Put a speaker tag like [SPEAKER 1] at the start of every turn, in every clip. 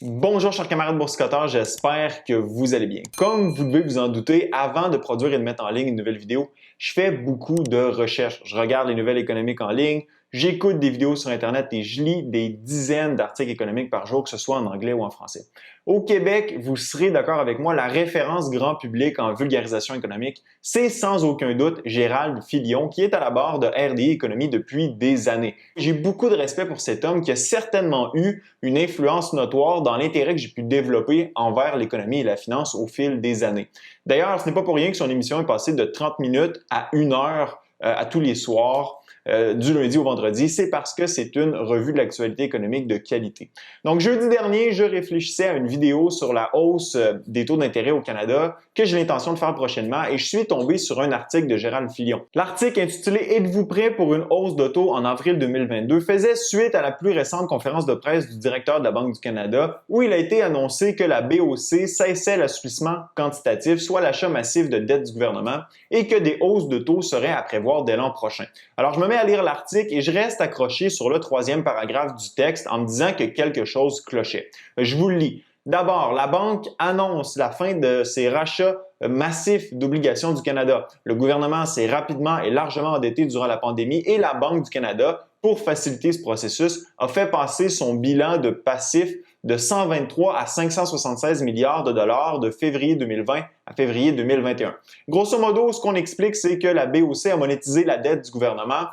[SPEAKER 1] Bonjour chers camarades boursicoteurs, j'espère que vous allez bien. Comme vous devez vous en douter, avant de produire et de mettre en ligne une nouvelle vidéo, je fais beaucoup de recherches. Je regarde les nouvelles économiques en ligne, j'écoute des vidéos sur Internet et je lis des dizaines d'articles économiques par jour, que ce soit en anglais ou en français. Au Québec, vous serez d'accord avec moi, la référence grand public en vulgarisation économique, c'est sans aucun doute Gérald Filion qui est à la barre de RDI Économie depuis des années. J'ai beaucoup de respect pour cet homme qui a certainement eu une influence notoire dans l'intérêt que j'ai pu développer envers l'économie et la finance au fil des années. D'ailleurs, ce n'est pas pour rien que son émission est passée de 30 minutes à 1 heure à tous les soirs, du lundi au vendredi, c'est parce que c'est une revue de l'actualité économique de qualité. Donc, jeudi dernier, je réfléchissais à une vidéo sur la hausse des taux d'intérêt au Canada que j'ai l'intention de faire prochainement et je suis tombé sur un article de Gérald Filion. L'article intitulé « Êtes-vous prêt pour une hausse de taux en avril 2022 » faisait suite à la plus récente conférence de presse du directeur de la Banque du Canada où il a été annoncé que la BOC cessait l'assouplissement quantitatif, soit l'achat massif de dettes du gouvernement, et que des hausses de taux seraient à prévoir dès l'an prochain. Alors, je me mets à lire l'article et je reste accroché sur le troisième paragraphe du texte en me disant que quelque chose clochait. Je vous le lis. D'abord, la Banque annonce la fin de ses rachats massifs d'obligations du Canada. Le gouvernement s'est rapidement et largement endetté durant la pandémie et la Banque du Canada, pour faciliter ce processus, a fait passer son bilan de passifs de 123 à 576 milliards de dollars de février 2020 à février 2021. Grosso modo, ce qu'on explique, c'est que la BOC a monétisé la dette du gouvernement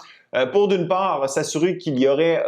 [SPEAKER 1] pour d'une part s'assurer qu'il y aurait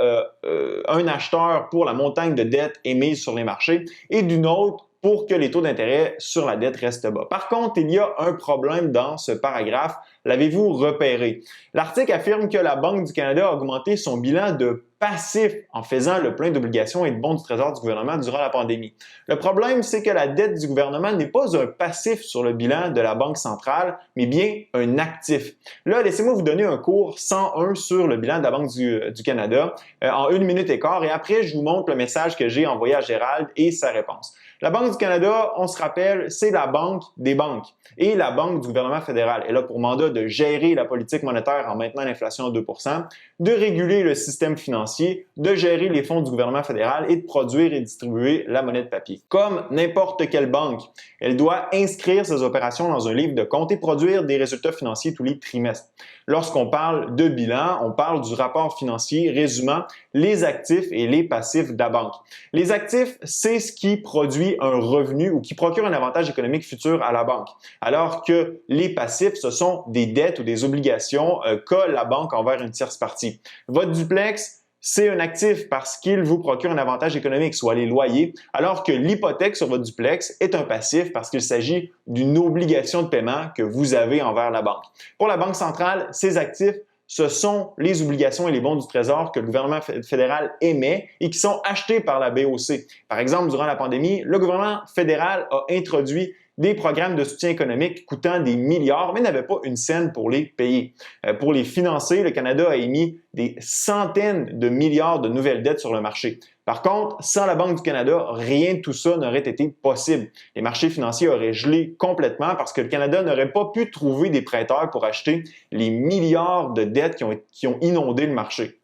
[SPEAKER 1] un acheteur pour la montagne de dettes émises sur les marchés et d'une autre pour que les taux d'intérêt sur la dette restent bas. Par contre, il y a un problème dans ce paragraphe. L'avez-vous repéré? L'article affirme que la Banque du Canada a augmenté son bilan de passif en faisant le plein d'obligations et de bons du Trésor du gouvernement durant la pandémie. Le problème, c'est que la dette du gouvernement n'est pas un passif sur le bilan de la Banque centrale, mais bien un actif. Là, laissez-moi vous donner un cours 101 sur le bilan de la Banque du Canada en 1 minute et quart et après, je vous montre le message que j'ai envoyé à Gérald et sa réponse. La Banque du Canada, on se rappelle, c'est la banque des banques et la banque du gouvernement fédéral. Elle a pour mandat de gérer la politique monétaire en maintenant l'inflation à 2 %, de réguler le système financier, de gérer les fonds du gouvernement fédéral et de produire et distribuer la monnaie de papier. Comme n'importe quelle banque, elle doit inscrire ses opérations dans un livre de compte et produire des résultats financiers tous les trimestres. Lorsqu'on parle de bilan, on parle du rapport financier résumant les actifs et les passifs de la banque. Les actifs, c'est ce qui produit un revenu ou qui procure un avantage économique futur à la banque, alors que les passifs, ce sont des dettes ou des obligations qu'a la banque envers une tierce partie. Votre duplex, c'est un actif parce qu'il vous procure un avantage économique, soit les loyers, alors que l'hypothèque sur votre duplex est un passif parce qu'il s'agit d'une obligation de paiement que vous avez envers la banque. Pour la Banque centrale, ces actifs, ce sont les obligations et les bons du Trésor que le gouvernement fédéral émet et qui sont achetés par la BOC. Par exemple, durant la pandémie, le gouvernement fédéral a introduit des programmes de soutien économique coûtant des milliards, mais n'avait pas une scène pour les payer. Pour les financer, le Canada a émis des centaines de milliards de nouvelles dettes sur le marché. Par contre, sans la Banque du Canada, rien de tout ça n'aurait été possible. Les marchés financiers auraient gelé complètement parce que le Canada n'aurait pas pu trouver des prêteurs pour acheter les milliards de dettes qui ont inondé le marché.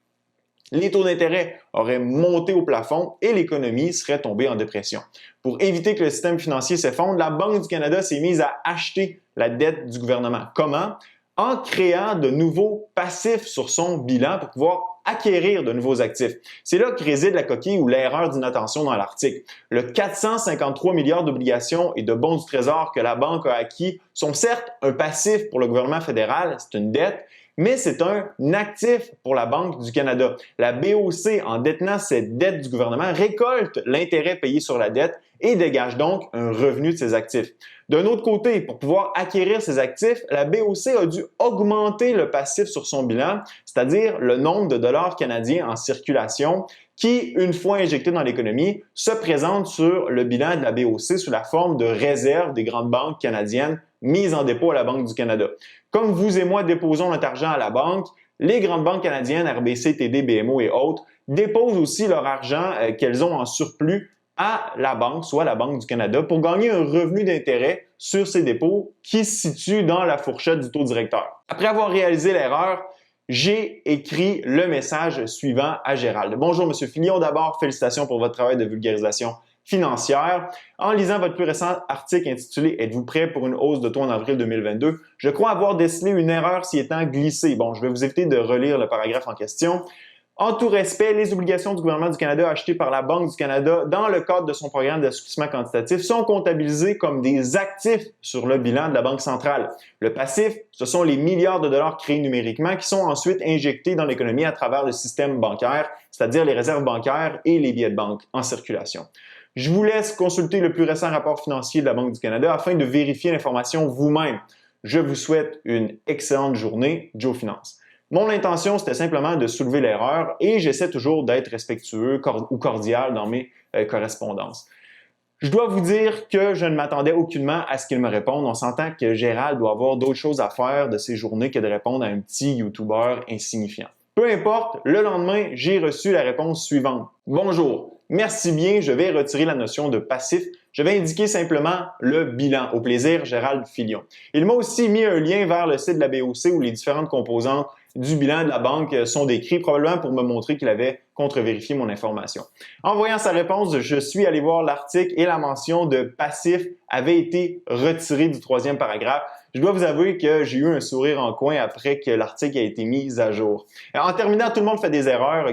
[SPEAKER 1] Les taux d'intérêt auraient monté au plafond et l'économie serait tombée en dépression. Pour éviter que le système financier s'effondre, la Banque du Canada s'est mise à acheter la dette du gouvernement. Comment? En créant de nouveaux passifs sur son bilan pour pouvoir acquérir de nouveaux actifs. C'est là que réside la coquille ou l'erreur d'inattention dans l'article. Le 453 milliards d'obligations et de bons du Trésor que la banque a acquis sont certes un passif pour le gouvernement fédéral, c'est une dette, mais c'est un actif pour la Banque du Canada. La BOC, en détenant cette dette du gouvernement, récolte l'intérêt payé sur la dette et dégage donc un revenu de ses actifs. D'un autre côté, pour pouvoir acquérir ces actifs, la BOC a dû augmenter le passif sur son bilan, c'est-à-dire le nombre de dollars canadiens en circulation qui, une fois injectés dans l'économie, se présente sur le bilan de la BOC sous la forme de réserves des grandes banques canadiennes mises en dépôt à la Banque du Canada. Comme vous et moi déposons notre argent à la banque, les grandes banques canadiennes, RBC, TD, BMO et autres, déposent aussi leur argent qu'elles ont en surplus à la banque, soit la Banque du Canada, pour gagner un revenu d'intérêt sur ces dépôts qui se situe dans la fourchette du taux directeur. Après avoir réalisé l'erreur, j'ai écrit le message suivant à Gérald. Bonjour, M. Filion. D'abord, félicitations pour votre travail de vulgarisation financière. En lisant votre plus récent article intitulé « Êtes-vous prêt pour une hausse de taux en avril 2022 », je crois avoir décelé une erreur s'y étant glissée. Bon, je vais vous éviter de relire le paragraphe en question. En tout respect, les obligations du gouvernement du Canada achetées par la Banque du Canada dans le cadre de son programme d'assouplissement quantitatif sont comptabilisées comme des actifs sur le bilan de la Banque centrale. Le passif, ce sont les milliards de dollars créés numériquement qui sont ensuite injectés dans l'économie à travers le système bancaire, c'est-à-dire les réserves bancaires et les billets de banque en circulation. Je vous laisse consulter le plus récent rapport financier de la Banque du Canada afin de vérifier l'information vous-même. Je vous souhaite une excellente journée. Joe Finance. Mon intention, c'était simplement de soulever l'erreur et j'essaie toujours d'être respectueux ou cordial dans mes correspondances. Je dois vous dire que je ne m'attendais aucunement à ce qu'il me réponde. On s'entend que Gérald doit avoir d'autres choses à faire de ses journées que de répondre à un petit YouTuber insignifiant. Peu importe, le lendemain, j'ai reçu la réponse suivante. Bonjour, merci bien, je vais retirer la notion de passif. Je vais indiquer simplement le bilan. Au plaisir, Gérald Filion. Il m'a aussi mis un lien vers le site de la BOC où les différentes composantes du bilan de la banque sont décrites, probablement pour me montrer qu'il avait contre-vérifié mon information. En voyant sa réponse, je suis allé voir l'article et la mention de passif avait été retirée du troisième paragraphe. Je dois vous avouer que j'ai eu un sourire en coin après que l'article a été mis à jour. En terminant, tout le monde fait des erreurs,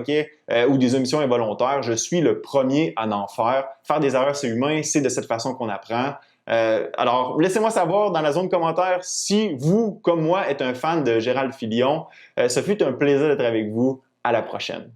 [SPEAKER 1] ou des omissions involontaires. Je suis le premier à en faire. Faire des erreurs, c'est humain, c'est de cette façon qu'on apprend. Alors, laissez-moi savoir dans la zone commentaire si vous, comme moi, êtes un fan de Gérald Filion. Ce fut un plaisir d'être avec vous. À la prochaine.